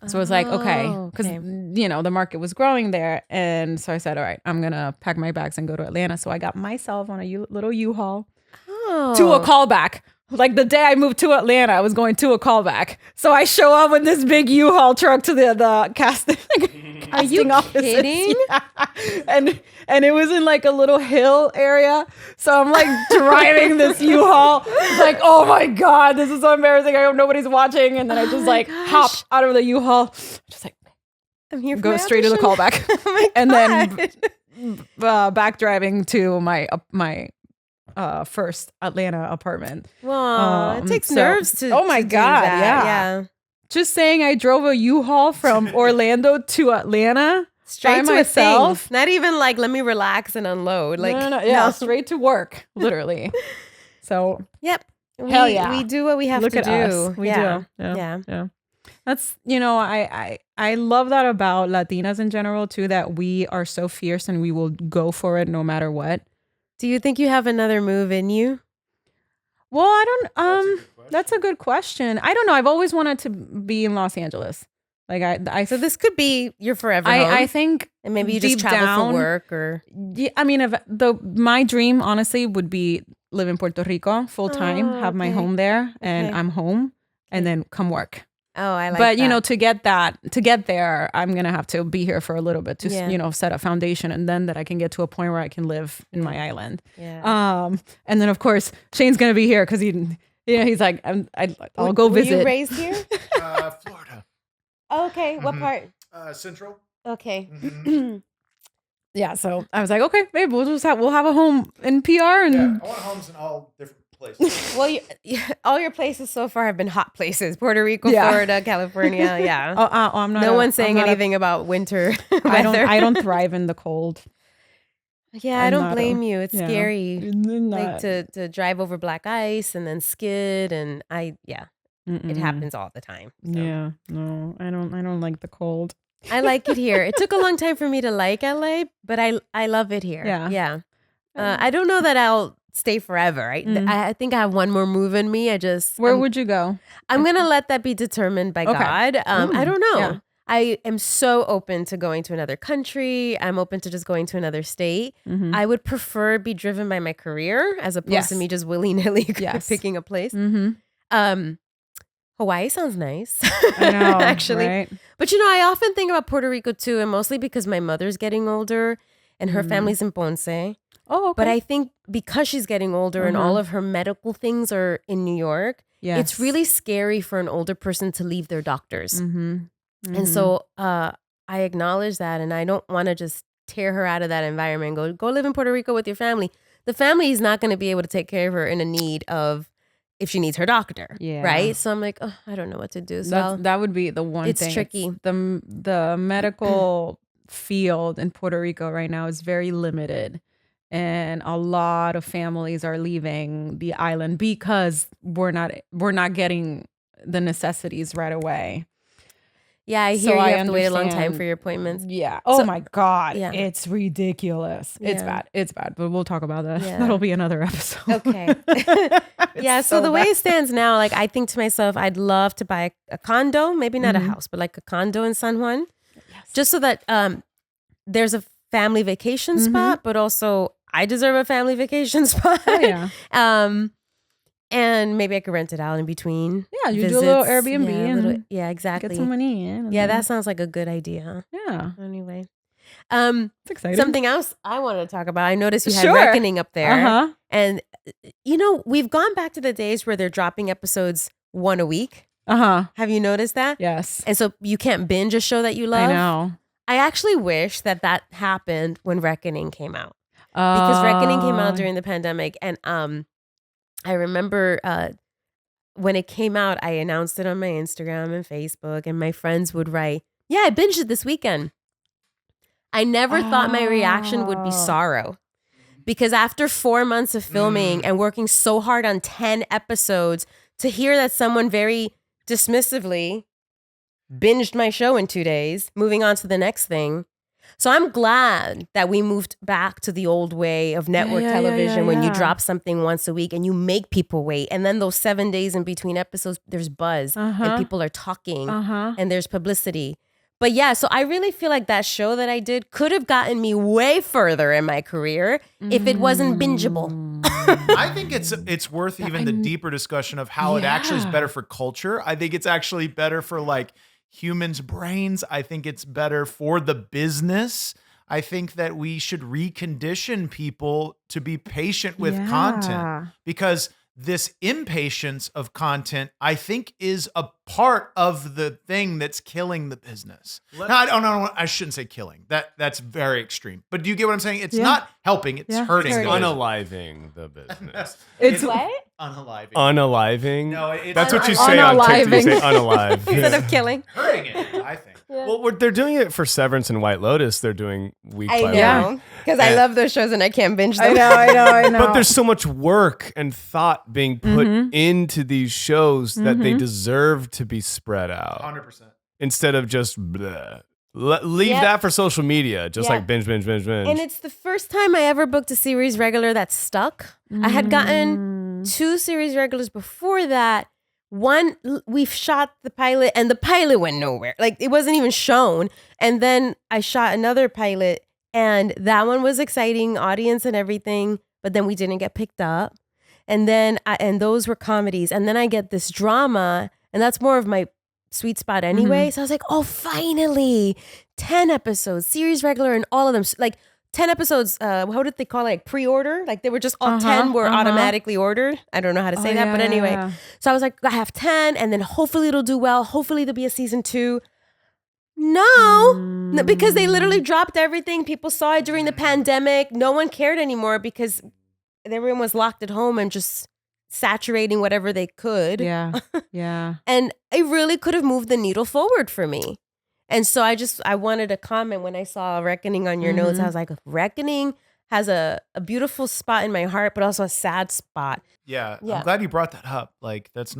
So I was like, okay, because, you know, the market was growing there. And so I said, all right, I'm going to pack my bags and go to Atlanta. So I got myself on a little U-Haul to a callback. Like the day I moved to Atlanta, I was going to a callback. So I show up with this big U-Haul truck to the casting. Are you kidding? Yeah. And it was in like a little hill area. So I'm like driving this U-Haul. It's like, oh my God, this is so embarrassing. I hope nobody's watching. And then I just hop out of the U-Haul. Just like, I'm here. Go straight to the callback. And then back driving to my first Atlanta apartment. Wow, it takes nerves to. Oh my to God, do that. yeah. Just saying, I drove a U-Haul from Orlando to Atlanta straight by to myself. Not even like let me relax and unload. Like no. Yeah, straight to work, literally. So yep, hell yeah, we do what we have Look to at do. Us. We do. Yeah. That's, you know, I love that about Latinas in general too, that we are so fierce and we will go for it no matter what. Do you think you have another move in you? Well, I don't. That's a good question. I don't know. I've always wanted to be in Los Angeles. Like so this could be your forever home. I think, and maybe you just travel for work or. Yeah, I mean, my dream honestly would be live in Puerto Rico full time, have my home there, and I'm home, and then come work. Oh, I like. But you know, to get there, I'm gonna have to be here for a little bit to you know, set a foundation, and then that I can get to a point where I can live in my island. Yeah. And then of course Shane's gonna be here because he's like, I'll go visit. Were you raised here? Florida. Okay, what part? Central. Okay. Mm-hmm. Yeah, so I was like, okay, babe, we'll have a home in PR, and I want homes in all different places. Well, all your places so far have been hot places: Puerto Rico, Florida, California. Yeah. I'm not. No one's saying anything about winter weather. I don't thrive in the cold. Yeah, I don't blame you. It's scary, like to drive over black ice and then skid, and it happens all the time. So. Yeah, no, I don't like the cold. I like it here. It took a long time for me to like LA, but I love it here. Yeah. I don't know that I'll stay forever. I think I have one more move in me. Where would you go? I'm gonna let that be determined by God. I don't know. Yeah. I am so open to going to another country. I'm open to just going to another state. Mm-hmm. I would prefer be driven by my career as opposed to me just willy-nilly picking a place. Mm-hmm. Hawaii sounds nice. I know, actually. Right? But you know, I often think about Puerto Rico too, and mostly because my mother's getting older and her family's in Ponce. Oh, okay. But I think because she's getting older and all of her medical things are in New York, it's really scary for an older person to leave their doctors. Mm-hmm. Mm-hmm. And so I acknowledge that, and I don't want to just tear her out of that environment and go live in Puerto Rico with your family. The family is not going to be able to take care of her in a need of if she needs her doctor, right? So I'm like, I don't know what to do. So that would be the one thing. It's tricky. The medical field in Puerto Rico right now is very limited. And a lot of families are leaving the island because we're not getting the necessities right away. Yeah, I hear you have to wait a long time for your appointments. Yeah. Oh my God. Yeah. It's ridiculous. Yeah. It's bad. But we'll talk about that. Yeah. That'll be another episode. Okay. Yeah. So the way it stands now, like I think to myself, I'd love to buy a condo, maybe not a house, but like a condo in San Juan, just so that there's a family vacation spot, but also I deserve a family vacation spot. Oh, yeah. And maybe I could rent it out in between. Yeah, you do a little Airbnb. Exactly. Get some money in. Yeah, that sounds like a good idea. Yeah. Anyway. It's exciting. Something else I wanted to talk about. I noticed you had Reckoning up there. Uh-huh. And, you know, we've gone back to the days where they're dropping episodes one a week. Uh-huh. Have you noticed that? Yes. And so you can't binge a show that you love. I know. I actually wish that happened when Reckoning came out. Because Reckoning came out during the pandemic. And I remember when it came out, I announced it on my Instagram and Facebook, and my friends would write, I binged it this weekend. I never thought my reaction would be sorrow. Because after 4 months of filming and working so hard on 10 episodes, to hear that someone very dismissively binged my show in 2 days, moving on to the next thing. So I'm glad that we moved back to the old way of network television when you drop something once a week and you make people wait. And then those 7 days in between episodes, there's buzz and people are talking and there's publicity. But yeah, so I really feel like that show that I did could have gotten me way further in my career if it wasn't bingeable. I think it's worth even the deeper discussion of how it actually is better for culture. I think it's actually better for like humans' brains. I think it's better for the business. I think that we should recondition people to be patient with content, because this impatience of content, I think, is a part of the thing that's killing the business. No, I shouldn't say killing. That's very extreme. But do you get what I'm saying? It's not helping, it's hurting. It's the unaliving the business. It's What? unaliving. Unaliving? No, it's that's what you say on TikTok. You say unalive. Instead of killing. hurting it, I think. Well, they're doing it for Severance and White Lotus. They're doing week by week. know. Because I love those shows and I can't binge them. I know. But there's so much work and thought being put into these shows that they deserve to be spread out 100%. instead of just bleh. Leave that for social media, just like binge. And it's the first time I ever booked a series regular that stuck. I had gotten 2 series regulars before that. One, we shot the pilot and the pilot went nowhere. Like it wasn't even shown. And then I shot another pilot and that one was exciting, audience and everything. But then we didn't get picked up. And then, and those were comedies. And then I get this drama and that's more of my sweet spot anyway. So I was like, oh, finally 10 episodes, series regular and all of them. Like 10 episodes, how did they call it? Like pre-order? Like they were just all 10 were automatically ordered. I don't know how to say that, but anyway. So I was like, I have 10 and then hopefully it'll do well. Hopefully there'll be a season 2. No, because they literally dropped everything. People saw it during the pandemic. No one cared anymore because everyone was locked at home and just saturating whatever they could. Yeah. And it really could have moved the needle forward for me. And so I wanted to comment when I saw Reckoning on your notes. I was like, Reckoning has a beautiful spot in my heart, but also a sad spot. Yeah. I'm glad you brought that up. Like that's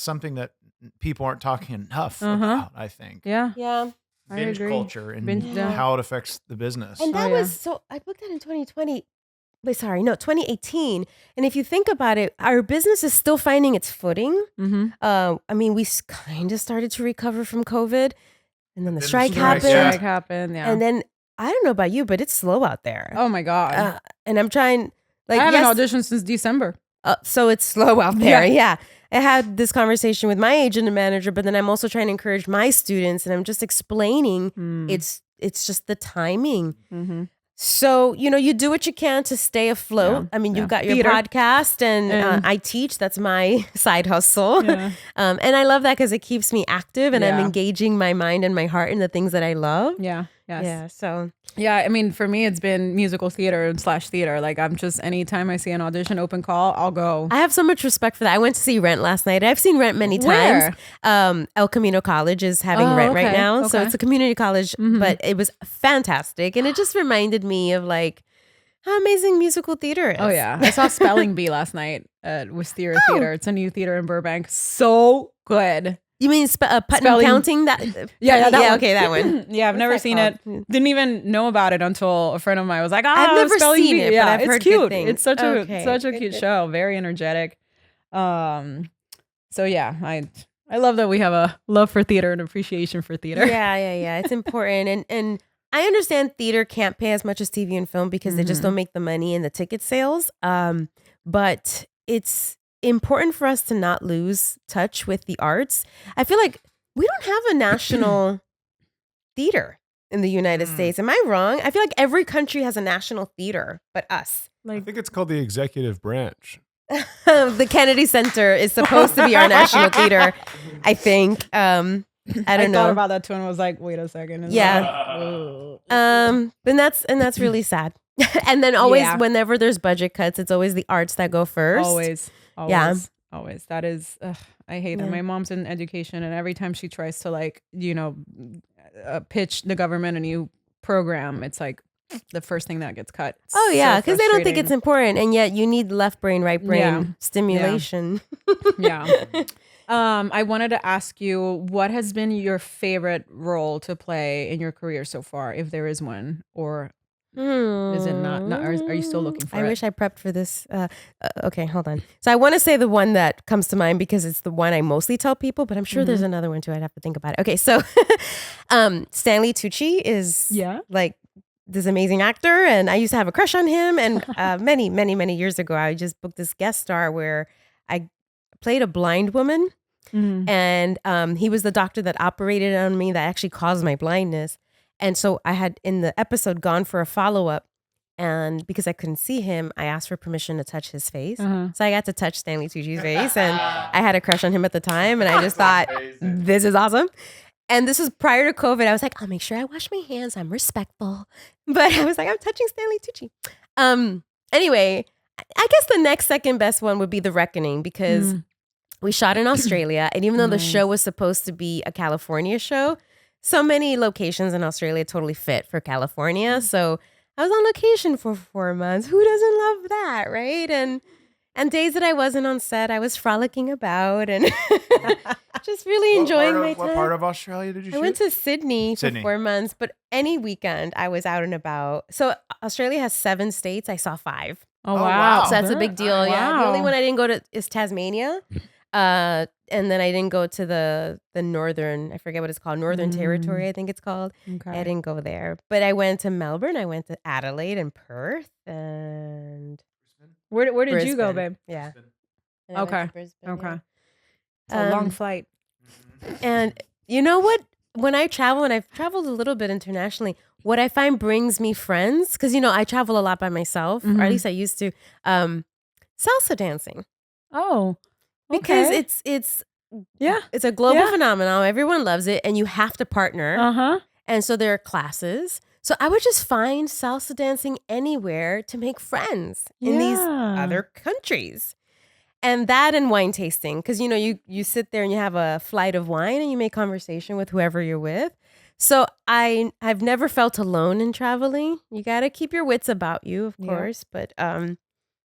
something that people aren't talking enough about, I think. Yeah. Binge culture and how it affects the business. And that was so I booked that in 2020. Wait, sorry, no, 2018. And if you think about it, our business is still finding its footing. I mean, we kind of started to recover from COVID. And then the strike happened. Yeah. And then, I don't know about you, but it's slow out there. Oh my God. And I'm trying, like, I haven't auditioned since December. So it's slow out there. Yeah. I had this conversation with my agent and manager, but then I'm also trying to encourage my students and I'm just explaining it's just the timing. So, you do what you can to stay afloat. I mean, you've got your podcast and I teach. That's my side hustle. And I love that because it keeps me active and I'm engaging my mind and my heart in the things that I love. I mean, for me, it's been musical theater / theater. Like I'm just, anytime I see an audition open call, I'll go. I have so much respect for that. I went to see Rent last night. I've seen Rent many times. El Camino College is having Rent right now. So it's a community college, but it was fantastic. And it just reminded me of like how amazing musical theater is. Oh yeah. I saw Spelling Bee last night at Wisteria Theater. It's a new theater in Burbank. So good. You mean Putnam Counting? That that one. Yeah, I've never seen it. Didn't even know about it until a friend of mine was like, I've never seen it, but I've heard cute. good things. It's such a cute show. Very energetic. So yeah, I love that we have a love for theater and appreciation for theater. Yeah. It's important. And I understand theater can't pay as much as TV and film because they just don't make the money in the ticket sales. But it's important for us to not lose touch with the arts. I feel like we don't have a national theater in the United States. Am I wrong? I feel like every country has a national theater, but us. I think it's called the executive branch. The Kennedy Center is supposed to be our national theater, I think. I don't know. I thought about that too and was like, wait a second. And that's really sad. And then always, whenever there's budget cuts, it's always the arts that go first. Always. Always. That is, I hate that. My mom's in education and every time she tries to pitch the government a new program, it's like the first thing that gets cut. Oh yeah. Because they don't think it's important. And yet you need left brain, right brain stimulation. Yeah. I wanted to ask you, what has been your favorite role to play in your career so far, if there is one, or is it not are you still looking for I it? wish I prepped for this. Okay, hold on. So I want to say the one that comes to mind because it's the one I mostly tell people, but I'm sure there's another one too. I'd have to think about it. Okay, so Stanley Tucci is like this amazing actor, and I used to have a crush on him. And many years ago, I just booked this guest star where I played a blind woman. And he was the doctor that operated on me that actually caused my blindness. And so I had in the episode gone for a follow-up, and because I couldn't see him, I asked for permission to touch his face. So I got to touch Stanley Tucci's face, and I had a crush on him at the time, and I just thought, this is awesome. And this was prior to COVID. I was like, I'll make sure I wash my hands. I'm respectful. But I was like, I'm touching Stanley Tucci. Anyway, I guess the next second best one would be The Reckoning, because we shot in Australia, and even though the show was supposed to be a California show, so many locations in Australia totally fit for California. So I was on location for 4 months. Who doesn't love that, right? And days that I wasn't on set, I was frolicking about and just really enjoying my time. What part of Australia did you shoot? I went to Sydney for 4 months, but any weekend I was out and about. So Australia has 7 states. I saw 5. Oh, wow. So that's a big deal. Wow. Yeah. The only one I didn't go to is Tasmania. And then I didn't go to the northern, I forget what it's called, Northern Territory, I think it's called. Okay. I didn't go there. But I went to Melbourne, I went to Adelaide and Perth, and Where did Brisbane. you go, babe? Yeah. And I went Okay. to Brisbane, Okay. yeah. It's a long flight. And you know what? When I travel, and I've traveled a little bit internationally, what I find brings me friends, because, I travel a lot by myself, or at least I used to, salsa dancing. Oh, Because okay. it's a global phenomenon. Everyone loves it, and you have to partner. And so there are classes. So I would just find salsa dancing anywhere to make friends in these other countries. And that and wine tasting, because you sit there and you have a flight of wine and you make conversation with whoever you're with. So I've never felt alone in traveling. You got to keep your wits about you, of course. But I'm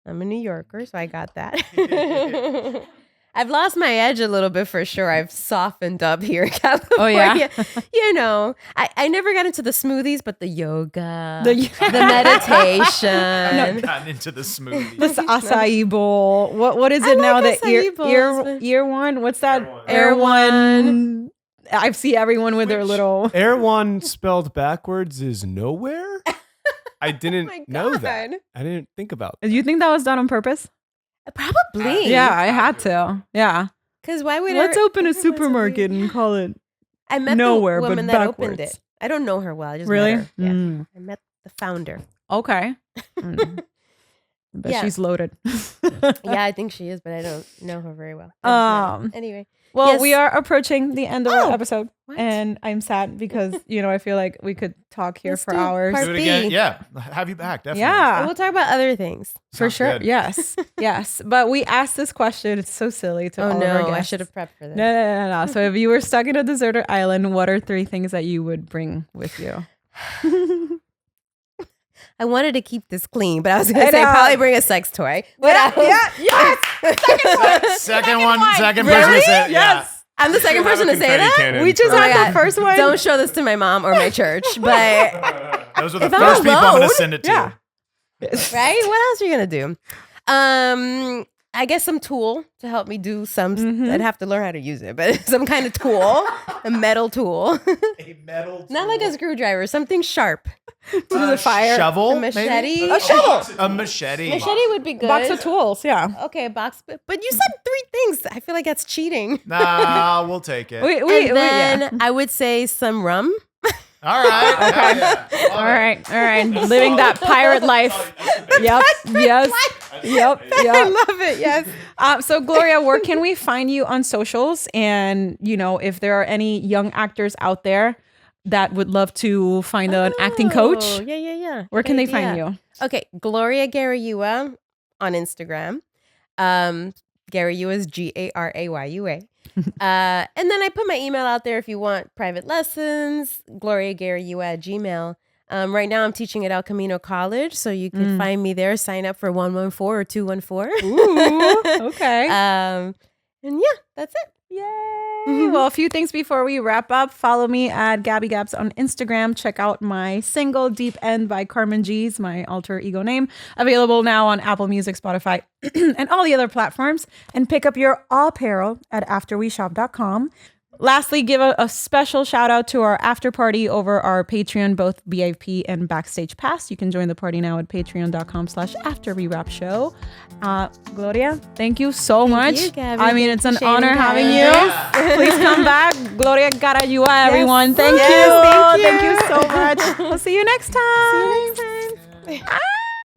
a New Yorker, so I got that. I've lost my edge a little bit for sure. I've softened up here in California. Oh, yeah? I never got into the smoothies, but the yoga, the meditation. I've gotten into the smoothie. This acai bowl. What is it now? like The acai bowls, ear one? What's that? Air one. I see everyone with their little. Air one spelled backwards is nowhere? I didn't know that. I didn't think about that. Do you think that was done on purpose? Probably. Yeah, I had to. Yeah. Because why would Let's open a supermarket and call it I met nowhere, the woman but that backwards. opened it. I don't know her well. I just Really? met her. Yeah. I met the founder. Okay. But she's loaded. Yeah, I think she is, but I don't know her very well. Anyway. Well, Yes. we are approaching the end of our Oh, episode, what? and I'm sad because I feel like we could talk here Let's for do hours. part Do it B. again. Yeah. Have you back. Definitely. Yeah, We'll talk about other things. for Sounds sure. good. Yes, yes. But we asked this question. It's so silly to all of our I guests. should have prepped for this. No. So if you were stuck in a deserted island, what are 3 things that you would bring with you? I wanted to keep this clean, but I was going I to say know. probably bring a sex toy. But yes. Second person to say Yes. I'm the second person to say that? We just Oh my had God. the first one. Don't show this to my mom or my church, but Those are the If I'm first people I'm going alone, to send it to. yeah. right? What else are you gonna do? I guess some tool to help me do some. I'd have to learn how to use it, but some kind of tool, a metal tool, A metal not like a screwdriver, something sharp. To the fire. shovel, A machete. maybe? A shovel. A machete. Machete would be good. Box of tools. Yeah. Okay, a box. But you said 3 things. I feel like that's cheating. Nah, we'll take it. And then I would say some rum. All right. Okay. Yeah. All right. Living that pirate life. Yep. Yes. Yep. I Yep. love it. Yes. So Gloria, where can we find you on socials? And if there are any young actors out there that would love to find an acting coach, Yeah. where Good can they idea. find you? Okay, Gloria Garayua on Instagram. Garayua is Garayua. And then I put my email out there if you want private lessons, GloriaGarayua@gmail. Right now I'm teaching at El Camino College, so you can find me there. Sign up for 114 or 214. Ooh, okay. And yeah, that's it. Yay! Well, a few things before we wrap up. Follow me at Gabby Gabs on Instagram. Check out my single Deep End by Carmen G's, my alter ego name. Available now on Apple Music, Spotify, and all the other platforms. And pick up your apparel at afterweshop.com. Lastly, give a special shout out to our after party over our Patreon, both VIP and Backstage Pass. You can join the party now at patreon.com/afterrewrapshow. Gloria, thank you so much. you, Gabby. I mean, it's an Appreciate honor it, having you. guys. Please come back. Gloria Garayua, everyone. Thank Yes, you. thank you. Thank you so much. We'll see you next time. See you next time.